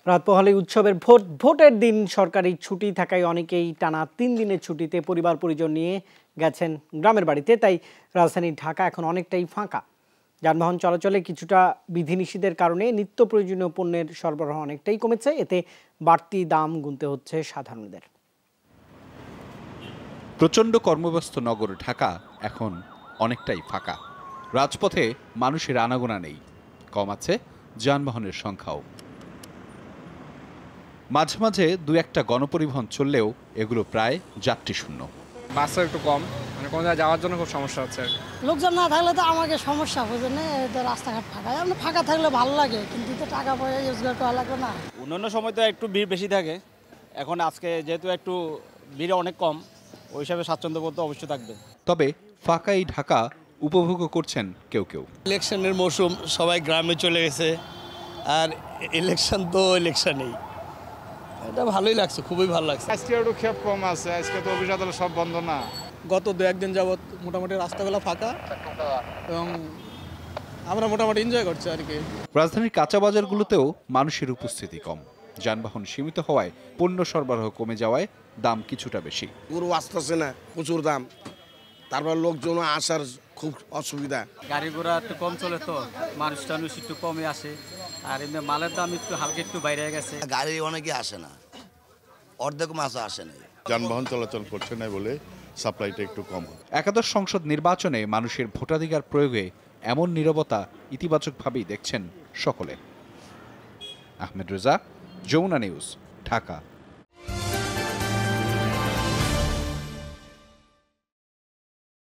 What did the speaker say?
রাত পোহালে উৎসবের ভোটের দিন সরকারি ছুটি থাকায় অনেকেই টানা ৩ দিনের ছুটিতে পরিবার পরিজন নিয়ে গেছেন গ্রামের বাড়িতে। তাই রাজধানী ঢাকা এখন অনেকটাই ফাঁকা। যানবাহন চলাচলে কিছুটা বিধিনিষেধের কারণে নিত্য প্রয়োজনীয় পণ্যের সরবরাহ অনেকটাই কমেছে। এতে বাড়তি দাম গুনতে হচ্ছে সাধারণদের। প্রচণ্ড কর্মব্যস্ত নগর ঢাকা এখন অনেকটাই ফাঁকা। রাজপথে মানুষের আনাগোনা নেই, কম আছে যানবাহনের সংখ্যাও। মাঝে মাঝে দু একটা গণপরিবহন চললেও এগুলো প্রায় যাত্রী শূন্য। বাসও একটু কম, মানে কোনো জায়গায় যাওয়ার জন্য খুব সমস্যা হচ্ছে। লোকজন না থাকলে তো আমাকে সমস্যা হচ্ছে না, রাস্তাঘাট ফাঁকা। আমরা ফাঁকা থাকলে ভালো লাগে, কিন্তু তো টাকা পয়সা রোজগার করা লাগবে না। অন্যান্য সময় তো একটু ভিড় বেশি থাকে, এখন আজকে যেহেতু একটু ভিড় অনেক কম, ওই হিসাবে স্বাচ্ছন্দ্য বোধ অবশ্যই থাকবে। তবে ফাঁকাই ঢাকা উপভোগ করছেন কেউ কেউ। ইলেকশনের মৌসুম, সবাই গ্রামে চলে গেছে, আর ইলেকশন তো ইলেকশনেই। এটা ভালোই লাগছে, খুবই ভালো লাগছে। আজকে একটু ক্ষেপ কম আছে, আজকে তো অফিস আদালত সব বন্ধ না। গত 2-1 দিন যাবত মোটামুটি রাস্তাগুলো ফাঁকা এবং আমরা মোটামুটি এনজয় করছি আর কি। রাজধানীর কাঁচা বাজারগুলোতেও মানুষের উপস্থিতি কম। যানবাহন সীমিত হওয়ায় পণ্য সরবরাহ কমে যাওয়ায় দাম কিছুটা বেশি। গরু আসতেছে না, প্রচুর দাম, তারপর লোকজন আসার খুব অসুবিধা। গাড়ি ঘোড়া একটু কম চলে তো মানুষ টানুষ একটু কমে আসে, আর এমনি মালের দাম একটু হালকা একটু বাইরে গেছে। গাড়ি অনেকে আসে না, অর্ধেক মাসও আসে না। যানবাহন চলাচল করছে না বলে সাপ্লাইটা একটু কম। একাদশ সংসদ নির্বাচনে মানুষের ভোটাধিকার প্রয়োগে এমন নীরবতা ইতিবাচকভাবেই দেখছেন সকলে। আহমেদ রেজা, যমুনা নিউজ, ঢাকা।